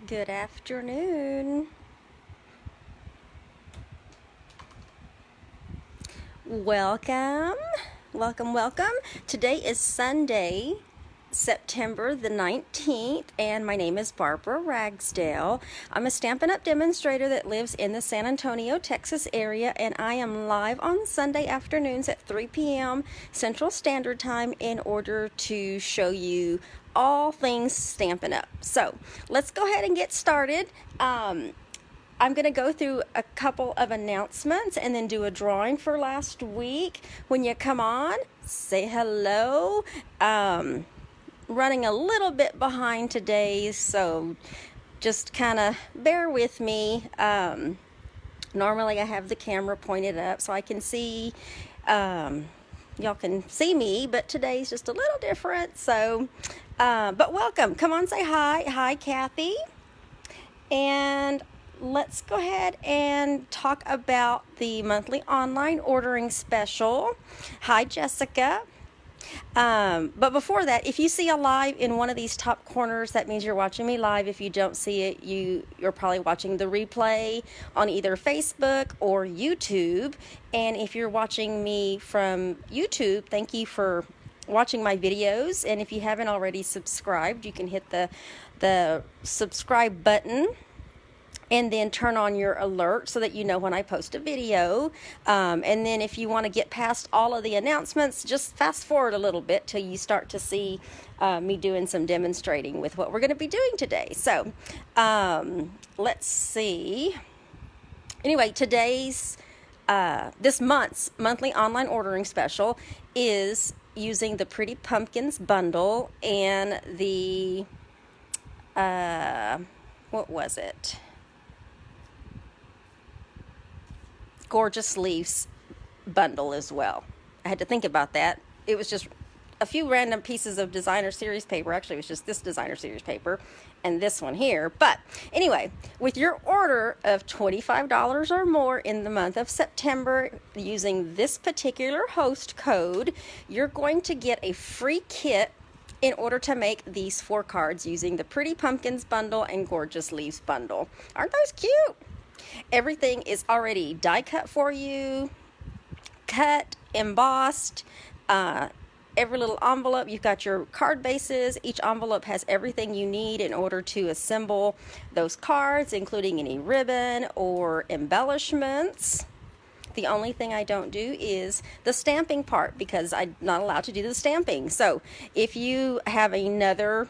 Good afternoon. Welcome. Welcome. Today is Sunday, September the 19th, and my name is Barbara Ragsdale. I'm a Stampin' Up! Demonstrator that lives in the San Antonio, Texas area, and I am live on Sunday afternoons at 3 p.m. Central Standard Time in order to show you all things Stampin' Up! So let's go ahead and get started. I'm going to go through a couple of announcements and then do a drawing for last week. When you come on, say hello. Running a little bit behind today, so just kind of bear with me. Normally I have the camera pointed up so I can see, y'all can see me, but today's just a little different. So, but welcome. Come on, say hi. Hi, Kathy. And let's go ahead and talk about the monthly online ordering special. Hi, Jessica. But before that, if you see a live in one of these top corners, that means you're watching me live. If you don't see it, you're probably watching the replay on either Facebook or YouTube. And if you're watching me from YouTube, thank you for watching my videos. And if you haven't already subscribed, you can hit the subscribe button and then turn on your alert so that you know when I post a video. And then if you want to get past all of the announcements, just fast forward a little bit till you start to see me doing some demonstrating with what we're going to be doing today. So let's see. Anyway, today's, this month's monthly online ordering special is using the Pretty Pumpkins bundle and the, what was it? Gorgeous Leaves bundle as well. I had to think about that. It was just a few random pieces of designer series paper. Actually, it was just this designer series paper and this one here. But anyway, with your order of $25 or more in the month of September using this particular host code, you're going to get a free kit in order to make these 4 cards using the Pretty Pumpkins bundle and Gorgeous Leaves bundle. Aren't those cute? Everything is already die cut for you, cut, embossed, every little envelope. You've got your card bases. Each envelope has everything you need in order to assemble those cards, including any ribbon or embellishments. The only thing I don't do is the stamping part because I'm not allowed to do the stamping. So if you have another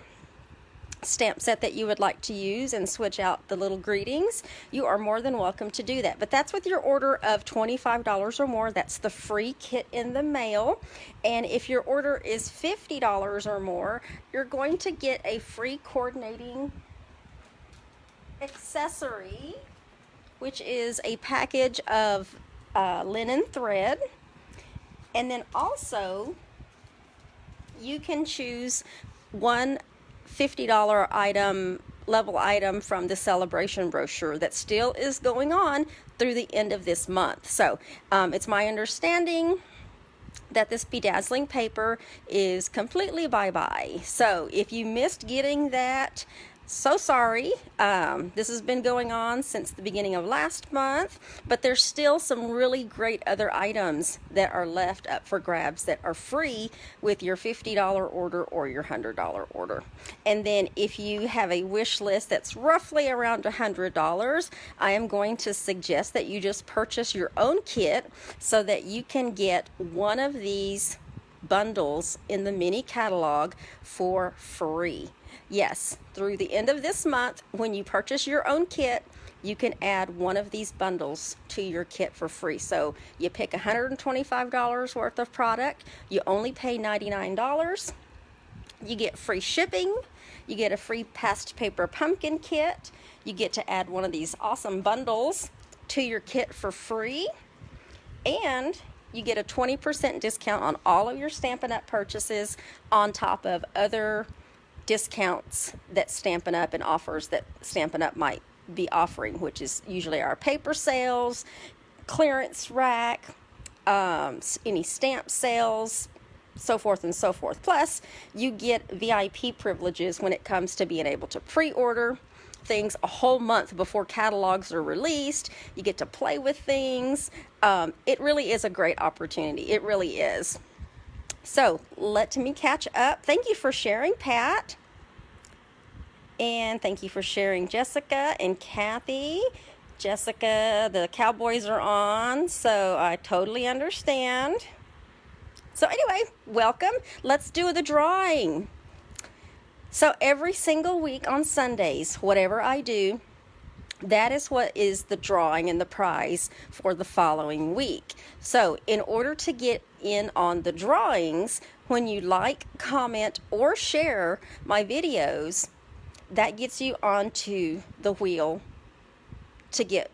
stamp set that you would like to use and switch out the little greetings, you are more than welcome to do that. But that's with your order of $25 or more. That's the free kit in the mail. And if your order is $50 or more, you're going to get a free coordinating accessory, which is a package of linen thread. And then also you can choose one $50 item, level item from the celebration brochure that still is going on through the end of this month. So it's my understanding that this bedazzling paper is completely bye-bye. So if you missed getting that, so sorry. This has been going on since the beginning of last month, but there's still some really great other items that are left up for grabs that are free with your $50 order or your $100 order. And then if you have a wish list that's roughly around $100, I am going to suggest that you just purchase your own kit so that you can get one of these bundles in the mini catalog for free. Yes, through the end of this month, when you purchase your own kit, you can add one of these bundles to your kit for free. So you pick $125 worth of product, you only pay $99, you get free shipping, you get a free past paper pumpkin kit, you get to add one of these awesome bundles to your kit for free, and you get a 20% discount on all of your Stampin' Up! Purchases on top of other discounts that Stampin' Up! And offers that Stampin' Up! Might be offering, which is usually our paper sales, clearance rack, any stamp sales, so forth and so forth. Plus, you get VIP privileges when it comes to being able to pre-order things a whole month before catalogs are released. You get to play with things. It really is a great opportunity. It really is. So let me catch up. Thank you for sharing, Pat. And thank you for sharing, Jessica and Kathy. Jessica, the Cowboys are on, so I totally understand. So anyway, welcome. Let's do the drawing. So every single week on Sundays, whatever I do, that is what is the drawing and the prize for the following week. So in order to get in on the drawings, when you like, comment, or share my videos, that gets you onto the wheel to get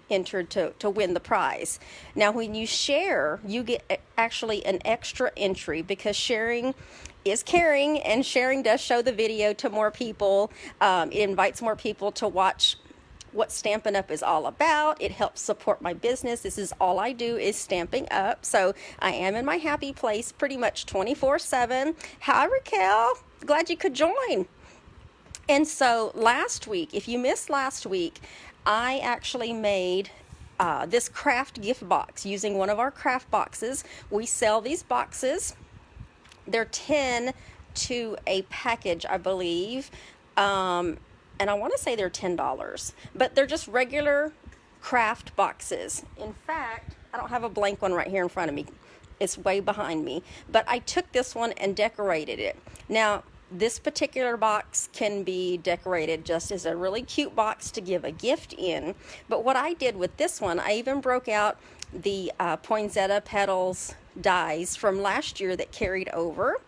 entered to win the prize. Now when you share, you get actually an extra entry, because sharing is caring, and sharing does show the video to more people. It invites more people to watch what Stampin' Up! Is all about. It helps support my business. This is all I do, is Stamping Up. So I am in my happy place pretty much 24/7. Hi, Raquel. Glad you could join. And so last week, if you missed last week, I actually made this craft gift box using one of our craft boxes. We sell these boxes. They're 10 to a package, I believe. And I want to say they're $10, but they're just regular craft boxes. In fact, I don't have a blank one right here in front of me. It's way behind me. But I took this one and decorated it. Now, this particular box can be decorated just as a really cute box to give a gift in. But what I did with this one, I even broke out the poinsettia petals dies from last year that carried over,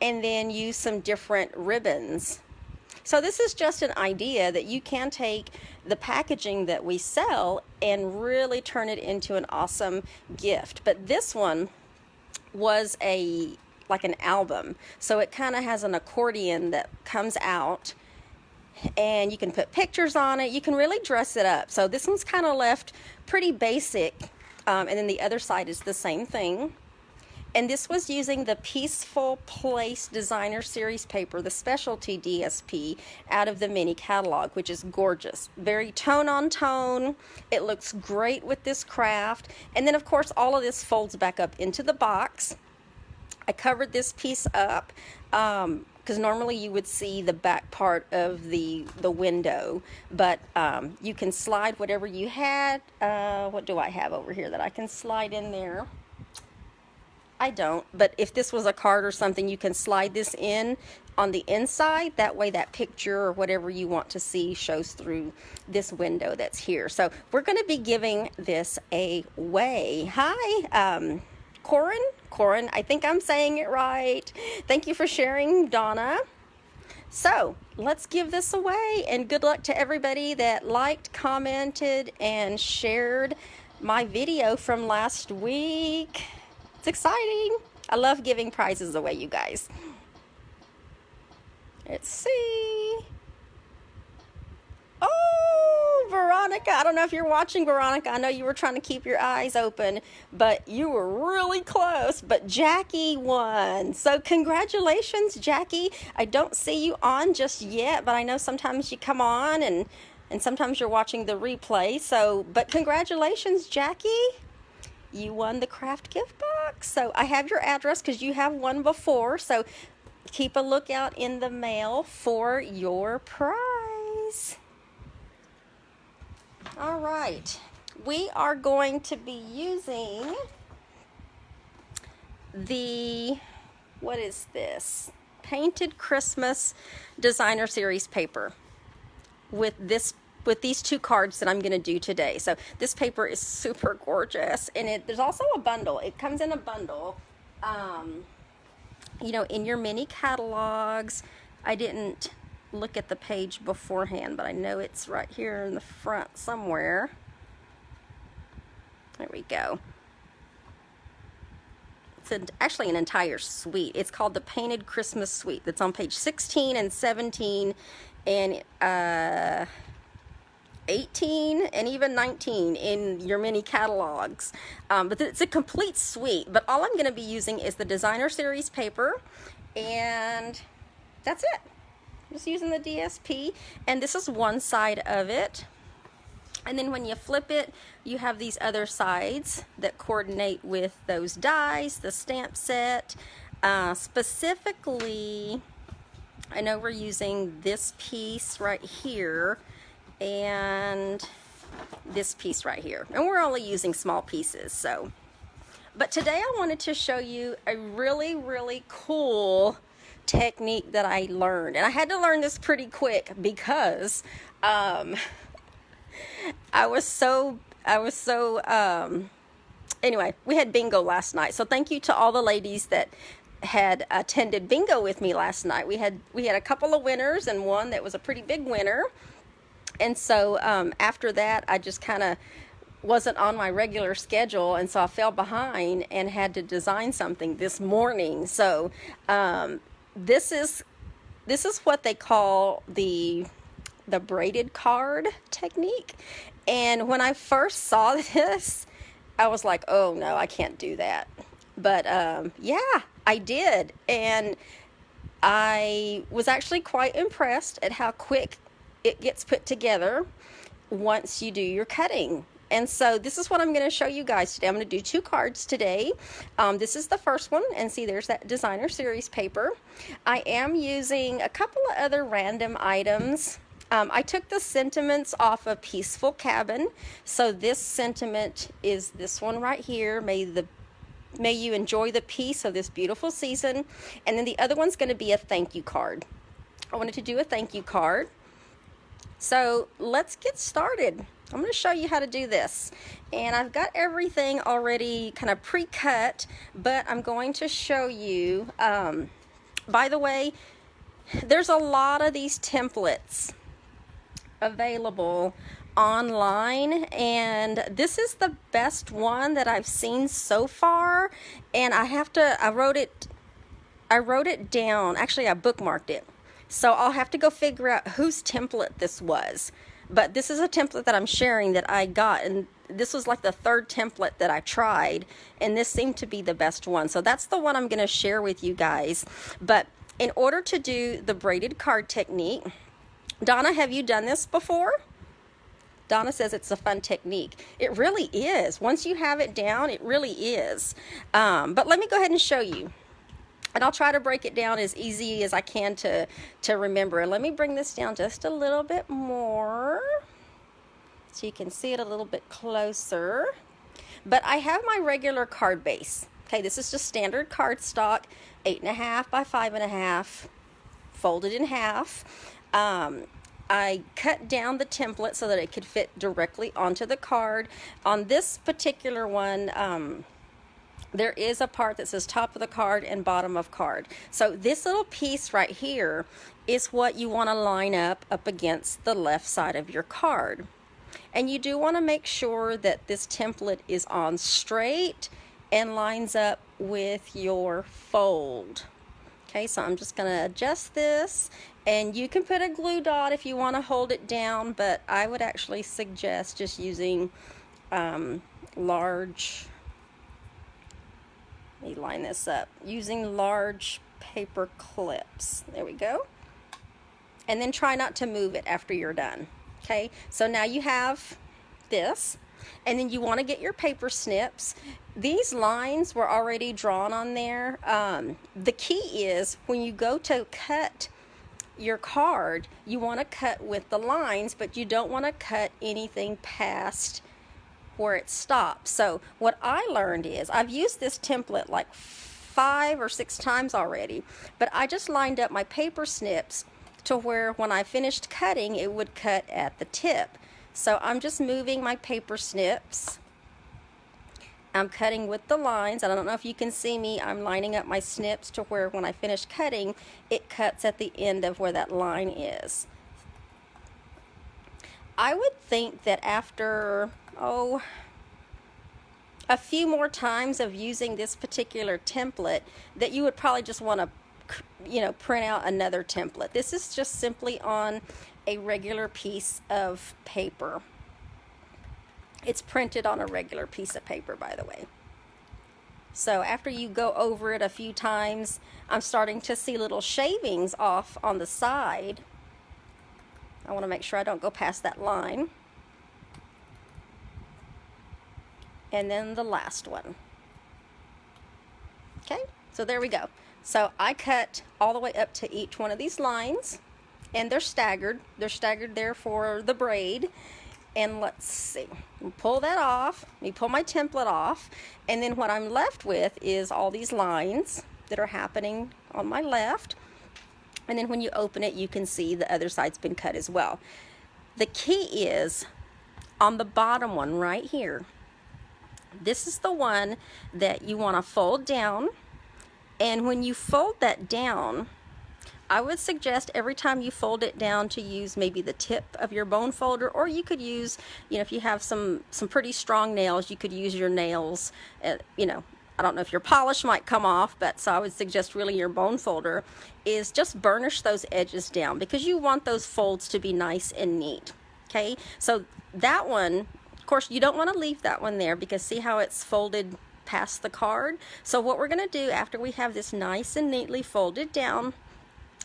and then used some different ribbons. So this is just an idea that you can take the packaging that we sell and really turn it into an awesome gift. But this one was like an album, so it kind of has an accordion that comes out, and you can put pictures on it. You can really dress it up. So this one's kind of left pretty basic, and then the other side is the same thing. And this was using the Peaceful Place Designer Series paper, the specialty DSP, out of the mini catalog, which is gorgeous. Very tone on tone. It looks great with this craft. And then of course all of this folds back up into the box. I covered this piece up because normally you would see the back part of the window, but you can slide whatever you had. What do I have over here that I can slide in there? I don't, but if this was a card or something, you can slide this in on the inside. That way that picture or whatever you want to see shows through this window that's here. So we're going to be giving this away. Hi, Corin, I think I'm saying it right. Thank you for sharing, Donna. So let's give this away, and good luck to everybody that liked, commented, and shared my video from last week. It's exciting. I love giving prizes away, you guys. Let's see. Oh, Veronica. I don't know if you're watching, Veronica. I know you were trying to keep your eyes open, but you were really close. But Jackie won. So congratulations, Jackie. I don't see you on just yet, but I know sometimes you come on and sometimes you're watching the replay. So, but congratulations, Jackie. You won the craft gift box. So I have your address because you have won before. So keep a lookout in the mail for your prize. All right. We are going to be using the, what is this? Painted Christmas Designer Series paper with these two cards that I'm going to do today. So this paper is super gorgeous, and there's also a bundle. It comes in a bundle. You know, in your mini catalogs, I didn't look at the page beforehand, but I know it's right here in the front somewhere. There we go. It's actually an entire suite. It's called the Painted Christmas Suite. That's on page 16 and 17 and 18 and even 19 in your mini catalogs. But it's a complete suite. But all I'm going to be using is the Designer Series paper, and that's it. just using the DSP, and this is one side of it. And then when you flip it, you have these other sides that coordinate with those dies, the stamp set. Specifically, I know we're using this piece right here and this piece right here. And we're only using small pieces, so. But today I wanted to show you a really, really cool technique that I learned. And I had to learn this pretty quick because anyway, we had bingo last night. So thank you to all the ladies that had attended bingo with me last night. We had a couple of winners and one that was a pretty big winner. And so after that, I just kind of wasn't on my regular schedule, and so I fell behind and had to design something this morning. So this is what they call the braided card technique. And when I first saw this, I was like, oh no, I can't do that. But yeah, I did. And I was actually quite impressed at how quick it gets put together once you do your cutting. And so this is what I'm going to show you guys today. I'm going to do 2 cards today. This is the first one, and see, there's that designer series paper. I am using a couple of other random items. I took the sentiments off of Peaceful Cabin. So this sentiment is this one right here. May you enjoy the peace of this beautiful season. And then the other one's going to be a thank you card. I wanted to do a thank you card. So let's get started. I'm going to show you how to do this. And I've got everything already kind of pre-cut, but I'm going to show you. By the way, there's a lot of these templates available online, and this is the best one that I've seen so far. And I wrote it down. Actually, I bookmarked it. So I'll have to go figure out whose template this was. But this is a template that I'm sharing that I got, and this was like the 3rd template that I tried, and this seemed to be the best one. So that's the one I'm going to share with you guys. But in order to do the braided card technique, Donna, have you done this before? Donna says it's a fun technique. It really is. Once you have it down, it really is. But let me go ahead and show you. And I'll try to break it down as easy as I can to remember. And let me bring this down just a little bit more so you can see it a little bit closer. But I have my regular card base. Okay, this is just standard cardstock, 8.5 by 5.5, folded in half. I cut down the template so that it could fit directly onto the card. On this particular one, there is a part that says top of the card and bottom of card. So this little piece right here is what you want to line up against the left side of your card. And you do want to make sure that this template is on straight and lines up with your fold. Okay, so I'm just going to adjust this, and you can put a glue dot if you want to hold it down, but I would actually suggest just using large, let me line this up, using large paper clips. There we go. And then try not to move it after you're done. Okay, so now you have this, and then you want to get your paper snips. These lines were already drawn on there. The key is when you go to cut your card, you want to cut with the lines, but you don't want to cut anything past where it stops. So what I learned is, I've used this template like 5 or 6 times already, but I just lined up my paper snips to where when I finished cutting, it would cut at the tip. So I'm just moving my paper snips. I'm cutting with the lines. I don't know if you can see me. I'm lining up my snips to where when I finish cutting, it cuts at the end of where that line is. I would think that after, a few more times of using this particular template, that you would probably just want to, print out another template. This is just simply on a regular piece of paper. It's printed on a regular piece of paper, by the way. So after you go over it a few times, I'm starting to see little shavings off on the side. I want to make sure I don't go past that line. And then the last one. Okay, so there we go. So I cut all the way up to each one of these lines, and they're staggered. They're staggered there for the braid. And let's see, pull that off. Let me pull my template off, and then what I'm left with is all these lines that are happening on my left. And then when you open it, you can see the other side's been cut as well. The key is on the bottom one right here. This is the one that you want to fold down, and when you fold that down, I would suggest every time you fold it down to use maybe the tip of your bone folder, or you could use, you know, if you have some pretty strong nails, you could use your nails. You know, I don't know if your polish might come off, but so I would suggest really your bone folder is just burnish those edges down, because you want those folds to be nice and neat. Okay, so that one, of course, you don't want to leave that one there, because see how it's folded past the card? So what we're going to do after we have this nice and neatly folded down,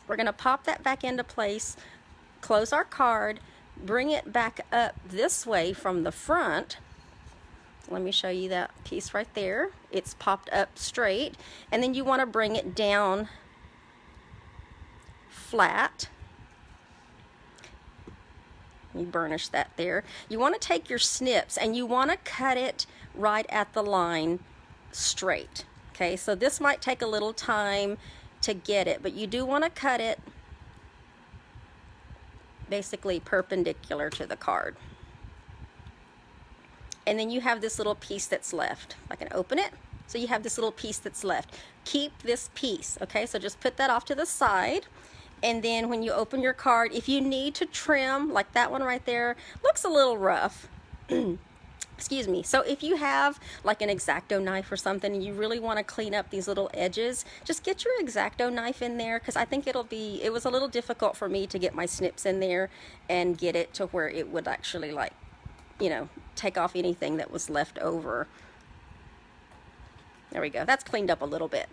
we're going to pop that back into place, close our card, bring it back up this way from the front. Let me show you that piece right there. It's popped up straight, and then you want to bring it down flat. Let me burnish that there. You want to take your snips and you want to cut it right at the line straight. Okay, so this might take a little time to get it, but you do want to cut it basically perpendicular to the card. And then you have this little piece that's left. I can open it. So you have this little piece that's left. Keep this piece, okay? So just put that off to the side. And then when you open your card, if you need to trim, like that one right there, looks a little rough. Excuse me. So if you have like an X-Acto knife or something and you really want to clean up these little edges, just get your X-Acto knife in there, because I think it was a little difficult for me to get my snips in there and get it to where it would actually, like, you know, take off anything that was left over. There we go. That's cleaned up a little bit.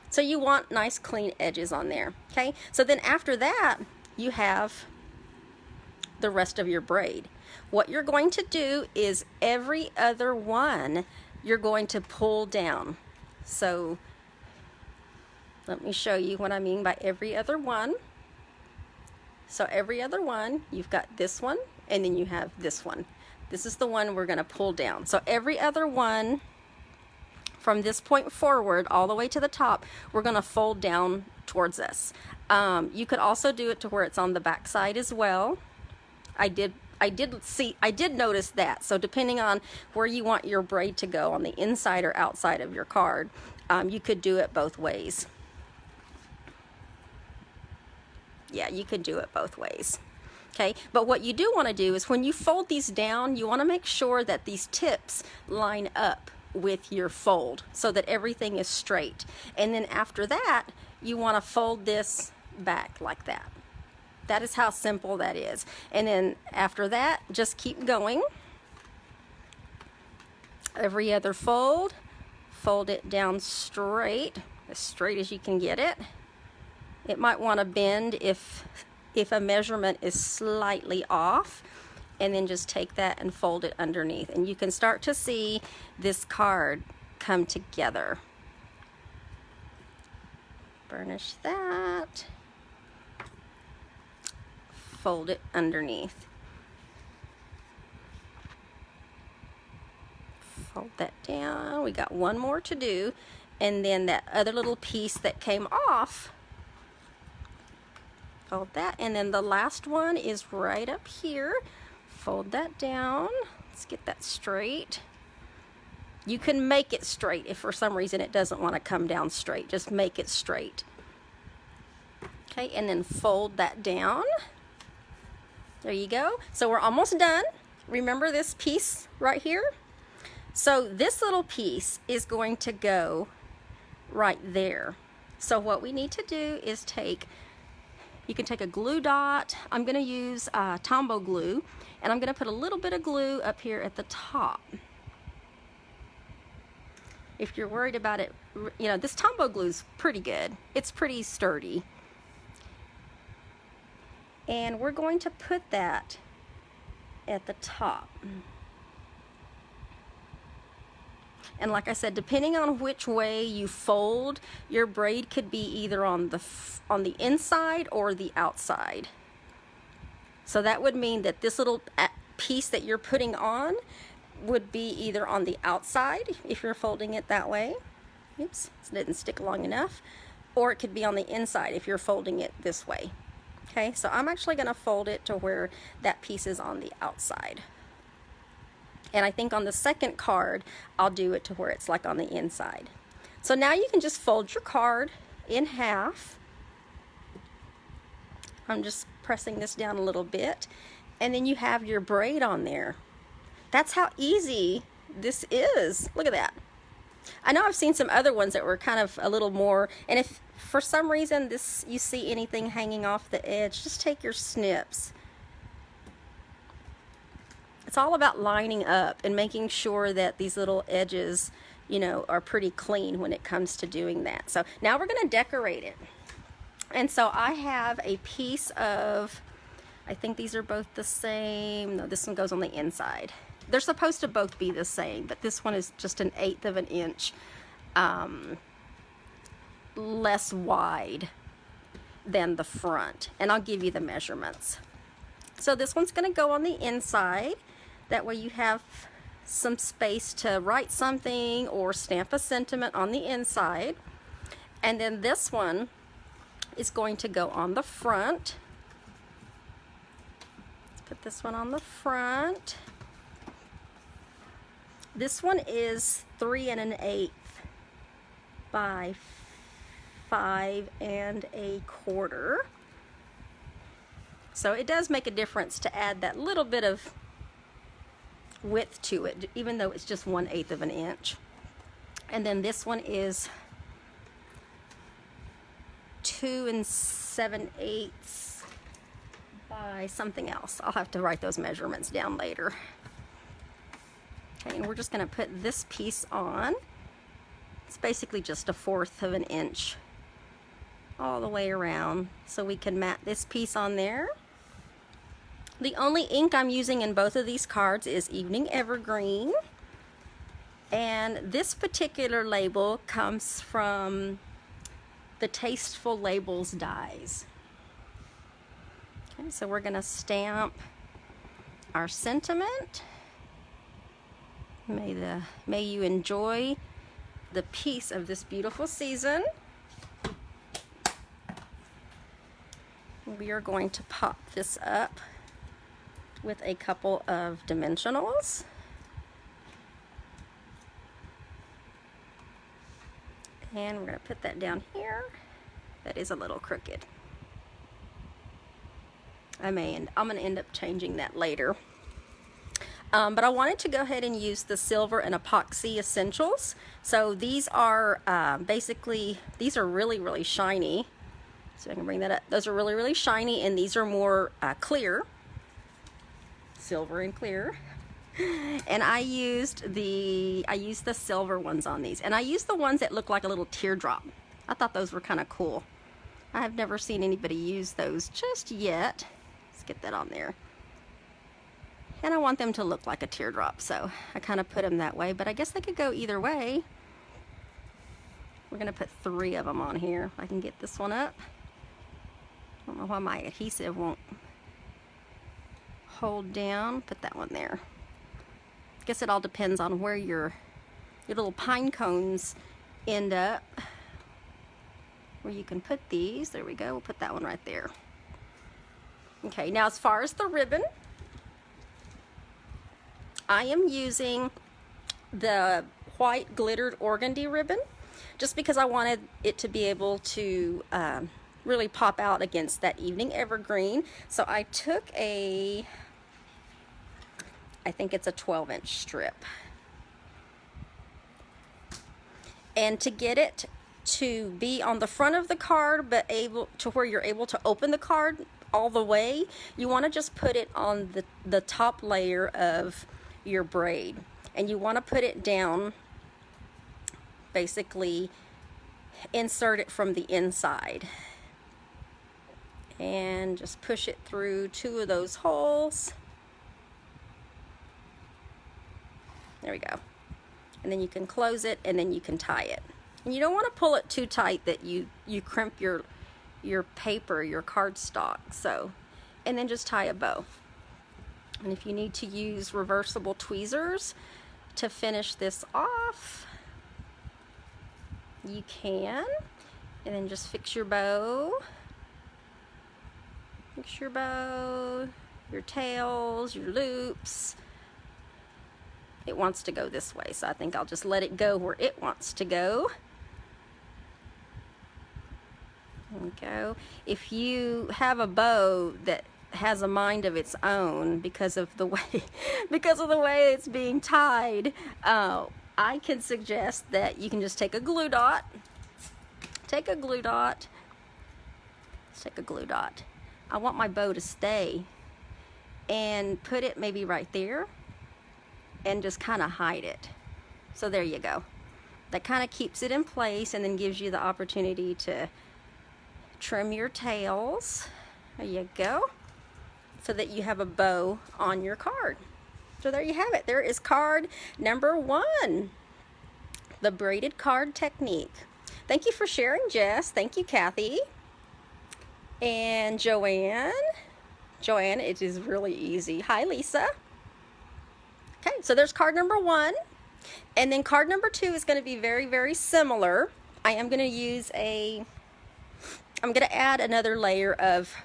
So you want nice clean edges on there. Okay, so then after that you have the rest of your braid. What you're going to do is every other one you're going to pull down. So let me show you what I mean by every other one. So every other one, you've got this one, and then you have this one. This is the one we're going to pull down. So every other one from this point forward all the way to the top, we're going to fold down towards us. You could also do it to where it's on the back side as well. I did notice that. So depending on where you want your braid to go, on the inside or outside of your card, you could do it both ways. Yeah, you could do it both ways. Okay, but what you do want to do is when you fold these down, you want to make sure that these tips line up with your fold so that everything is straight. And then after that, you want to fold this back like that. That is how simple that is. And then after that, just keep going. Every other fold, fold it down straight, as straight as you can get it. It might want to bend if a measurement is slightly off, and then just take that and fold it underneath. And you can start to see this card come together. Burnish that. Fold it underneath. Fold that down. We got one more to do, and then that other little piece that came off, fold that, and then the last one is right up here. Fold that down. Let's get that straight. You can make it straight if for some reason it doesn't want to come down straight. Just make it straight. Okay, and then fold that down. There you go. So we're almost done. Remember this piece right here? So this little piece is going to go right there. So what we need to do is you can take a glue dot. I'm going to use Tombow glue, and I'm going to put a little bit of glue up here at the top. if you're worried about it, you know, this Tombow glue is pretty good. It's pretty sturdy. And we're going to put that at the top. And like I said, depending on which way you fold, your braid could be either on the inside or the outside. So that would mean that this little piece that you're putting on would be either on the outside if you're folding it that way. Oops, it didn't stick long enough. Or it could be on the inside if you're folding it this way. Okay, so I'm actually going to fold it to where that piece is on the outside. And I think on the second card, I'll do it to where it's like on the inside. So now you can just fold your card in half. I'm just pressing this down a little bit. And then you have your braid on there. That's how easy this is. Look at that. I know I've seen some other ones that were kind of a little more, and if for some reason you see anything hanging off the edge, just take your snips. It's all about lining up and making sure that these little edges, you know, are pretty clean when it comes to doing that. So now we're going to decorate it. And so I have a piece of, I think these are both the same. No, this one goes on the inside. They're supposed to both be the same, but this one is just 1/8 of an inch less wide than the front. And I'll give you the measurements. So this one's going to go on the inside. That way you have some space to write something or stamp a sentiment on the inside. And then this one is going to go on the front. Put this one on the front. This one is 3 1/8 by 5 1/4. So it does make a difference to add that little bit of width to it, even though it's just 1/8 of an inch. And then this one is 2 7/8 by something else. I'll have to write those measurements down later. Okay, and we're just going to put this piece on. It's basically just 1/4 of an inch all the way around, so we can mat this piece on there. The only ink I'm using in both of these cards is Evening Evergreen, and this particular label comes from the Tasteful Labels dies. Okay, so we're going to stamp our sentiment. May you enjoy the peace of this beautiful season. We are going to pop this up with a couple of dimensionals. And we're going to put that down here. That is a little crooked. I'm going to end up changing that later. But I wanted to go ahead and use the Silver and Epoxy Essentials. So these are basically, these are really, really shiny. So I can bring that up. Those are really, really shiny, and these are more clear. Silver and clear. And I used the silver ones on these. And I used the ones that look like a little teardrop. I thought those were kind of cool. I have never seen anybody use those just yet. Let's get that on there. And I want them to look like a teardrop, so I kind of put them that way, but I guess they could go either way. We're going to put 3 of them on here. I can get this one up. I don't know why my adhesive won't hold down. Put that one there. I guess it all depends on where your little pine cones end up. Where you can put these. There we go. We'll put that one right there. Okay, now as far as the ribbon, I am using the white glittered organdy ribbon just because I wanted it to be able to really pop out against that Evening Evergreen. So I took I think it's a 12-inch strip. And to get it to be on the front of the card but able to where you're able to open the card all the way, you want to just put it on the top layer of your braid, and you want to put it down basically insert it from the inside. And just push it through 2 of those holes. There we go. And then you can close it, and then you can tie it. And you don't want to pull it too tight that you crimp your paper, your cardstock. So, and then just tie a bow. And if you need to use reversible tweezers to finish this off, you can. And then just fix your bow. Fix your bow, your tails, your loops. It wants to go this way, so I think I'll just let it go where it wants to go. There we go. If you have a bow that has a mind of its own because of the way it's being tied, I can suggest that you can just take a glue dot. Take a glue dot. Let's take a glue dot. I want my bow to stay, and put it maybe right there and just kind of hide it. So there you go. That kind of keeps it in place and then gives you the opportunity to trim your tails. There you go. So that you have a bow on your card. So there you have it. There is card number 1, the braided card technique. Thank you for sharing, Jess. Thank you, Kathy. And Joanne, it is really easy. Hi, Lisa. Okay, so there's card number 1. And then card number 2 is going to be very, very similar. I am going to use I'm going to add another layer of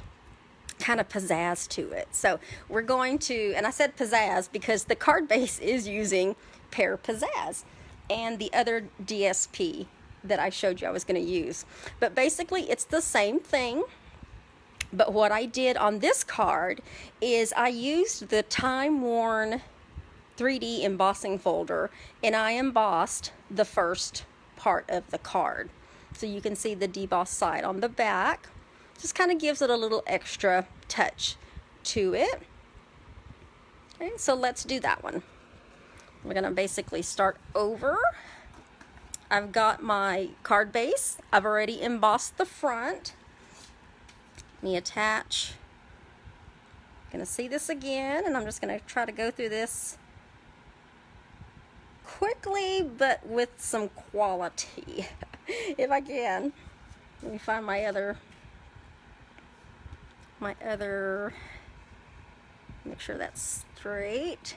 kind of pizzazz to it. So we're going to, and I said pizzazz because the card base is using Pear Pizzazz and the other DSP that I showed you I was going to use. But basically it's the same thing. But what I did on this card is I used the time-worn 3D embossing folder, and I embossed the first part of the card. So you can see the debossed side on the back. Just kind of gives it a little extra touch to it. Okay, so let's do that one. We're going to basically start over. I've got my card base. I've already embossed the front. Let me attach. I'm going to see this again, and I'm just going to try to go through this quickly, but with some quality, if I can. Let me find my other, make sure that's straight.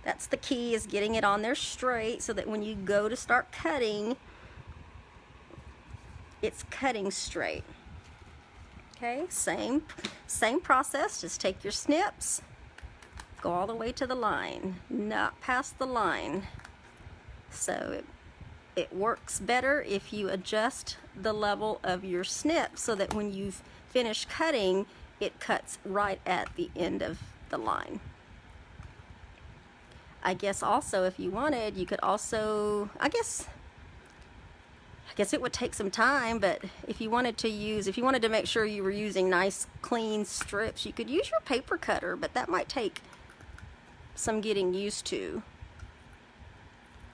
That's the key, is getting it on there straight so that when you go to start cutting, it's cutting straight. Okay, same process, just take your snips, go all the way to the line, not past the line. So it works better if you adjust the level of your snip so that when you've finished cutting, it cuts right at the end of the line. I guess also if you wanted, you could also, I guess it would take some time, but if you wanted to make sure you were using nice clean strips, you could use your paper cutter, but that might take some getting used to.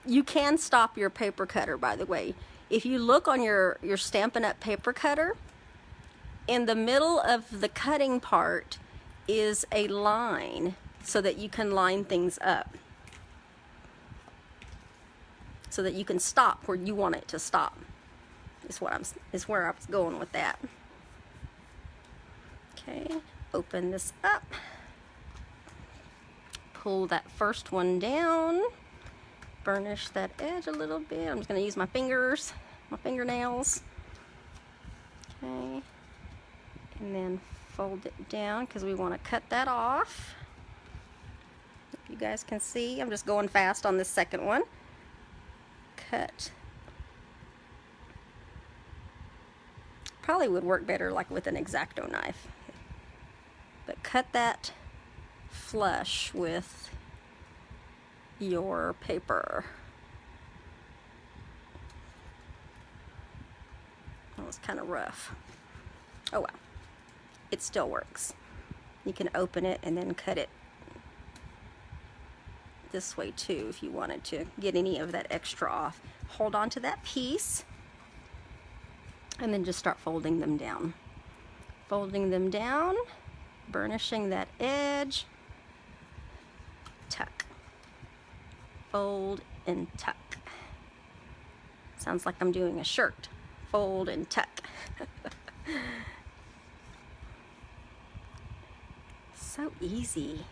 You can stop your paper cutter, by the way. If you look on your Stampin' Up! Paper cutter, in the middle of the cutting part is a line so that you can line things up, so that you can stop where you want it to stop. Is where I was going with that. Okay, open this up. Pull that first one down. Burnish that edge a little bit. I'm just going to use my fingers, my fingernails. Okay, and then fold it down because we want to cut that off. If you guys can see, I'm just going fast on this second one. Cut. Probably would work better like with an X-Acto knife. But cut that flush with your paper. That was kind of rough. Oh well. It still works. You can open it and then cut it this way too if you wanted to get any of that extra off. hold on to that piece, and then just start folding them down. Folding them down, burnishing that edge, tuck, fold and tuck. Sounds like I'm doing a shirt. Fold and tuck. So easy.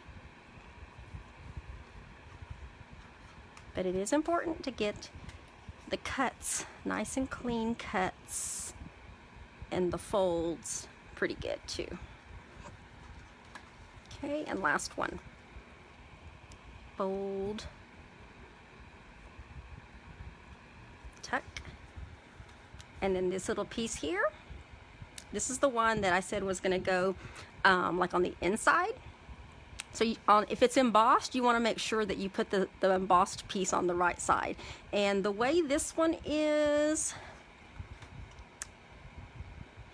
But it is important to get the cuts, nice and clean cuts, and the folds pretty good too. Okay, and last one. Fold, tuck, and then this little piece here, this is the one that I said was going to go like on the inside. So if it's embossed, you want to make sure that you put the embossed piece on the right side. And the way this one is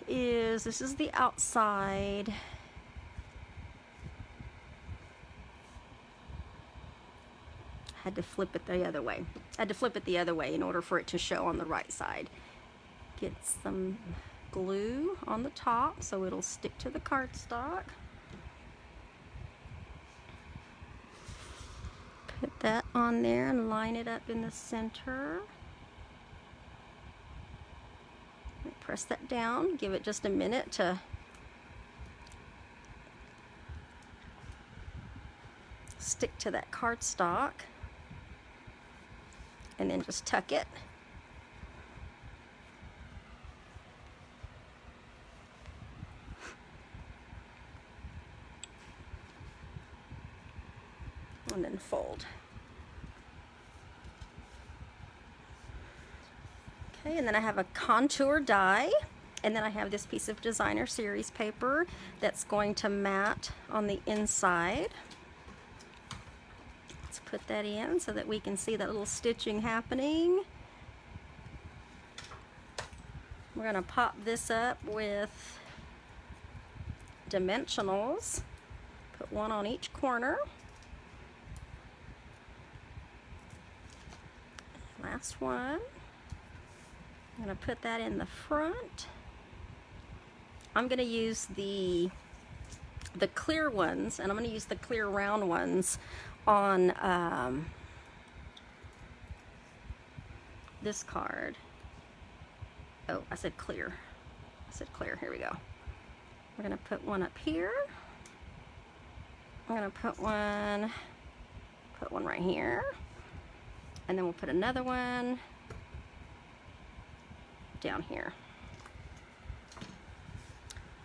this is the outside. Had to flip it the other way. I had to flip it the other way in order for it to show on the right side. Get some glue on the top so it'll stick to the cardstock. Put that on there and line it up in the center. Press that down, give it just a minute to stick to that cardstock, and then just tuck it. And then fold. Okay, and then I have a contour die, and then I have this piece of designer series paper that's going to mat on the inside. Let's put that in so that we can see that little stitching happening. We're going to pop this up with dimensionals. Put one on each corner. Last one. I'm going to put that in the front. I'm going to use the clear ones, and I'm going to use the clear round ones on this card. Oh, I said clear. I said clear. Here we go. We're going to put one up here. I'm going to put one right here. And then we'll put another one down here.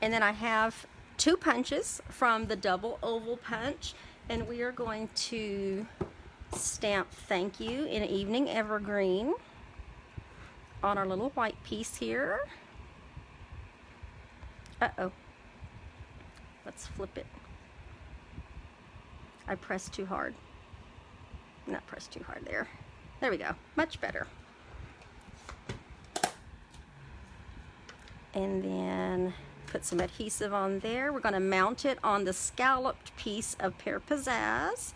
And then I have 2 punches from the double oval punch, and we are going to stamp thank you in evening evergreen on our little white piece here. Uh-oh. Let's flip it. I pressed too hard. Not pressed too hard there. There we go. Much better. And then put some adhesive on there. We're going to mount it on the scalloped piece of Pear Pizzazz.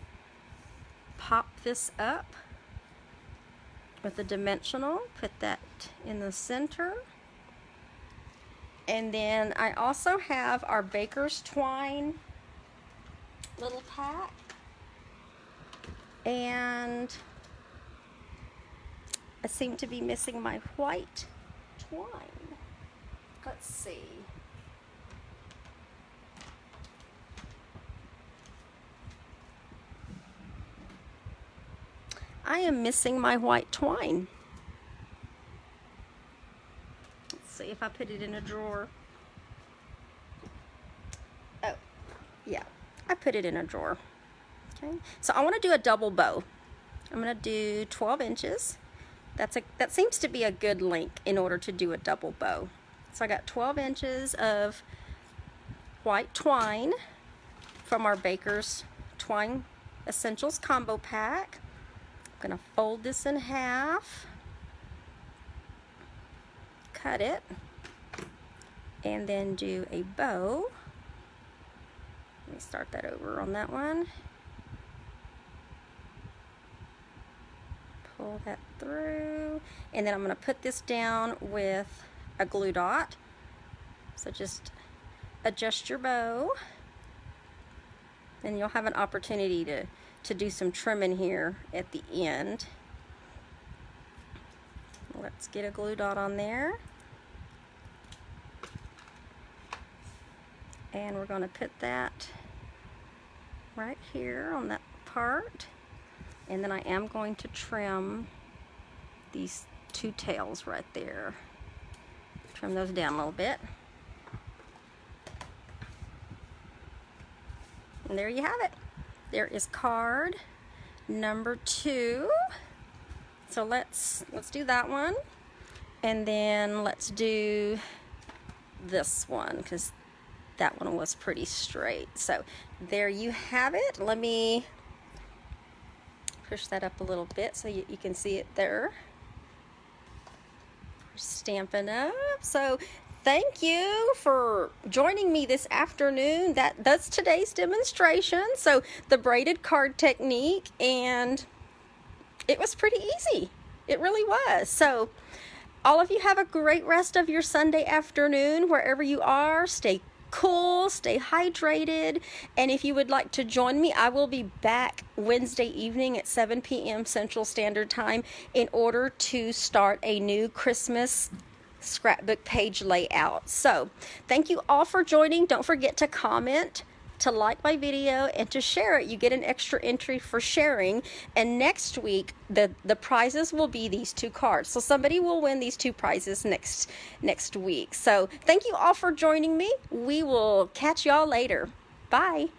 Pop this up with the dimensional. Put that in the center. And then I also have our Baker's Twine little pack. And I seem to be missing my white twine. Let's see. I am missing my white twine. Let's see if I put it in a drawer. Oh, yeah, I put it in a drawer. Okay, so I want to do a double bow. I'm going to do 12 inches. That seems to be a good length in order to do a double bow. So I got 12 inches of white twine from our Baker's Twine Essentials Combo Pack. I'm going to fold this in half, cut it, and then do a bow. Let me start that over on that one. pull that through, and then I'm going to put this down with a glue dot. So just adjust your bow, and you'll have an opportunity to do some trimming here at the end. Let's get a glue dot on there. And we're going to put that right here on that part. And then I am going to trim these two tails right there. Trim those down a little bit. And there you have it. There is card number 2. So let's do that one. And then let's do this one, because that one was pretty straight. So there you have it. Let me push that up a little bit so you can see it there. Stampin' Up. So thank you for joining me this afternoon. That's today's demonstration. So the braided card technique, and it was pretty easy. It really was. So all of you have a great rest of your Sunday afternoon wherever you are. Stay cool, stay hydrated, and if you would like to join me, I will be back Wednesday evening at 7 p.m. Central Standard Time in order to start a new Christmas scrapbook page layout. So thank you all for joining. Don't forget to comment, to like my video, and to share it. You get an extra entry for sharing, and next week the prizes will be these 2 cards. So somebody will win these 2 prizes next week. So thank you all for joining me. We will catch y'all later. Bye.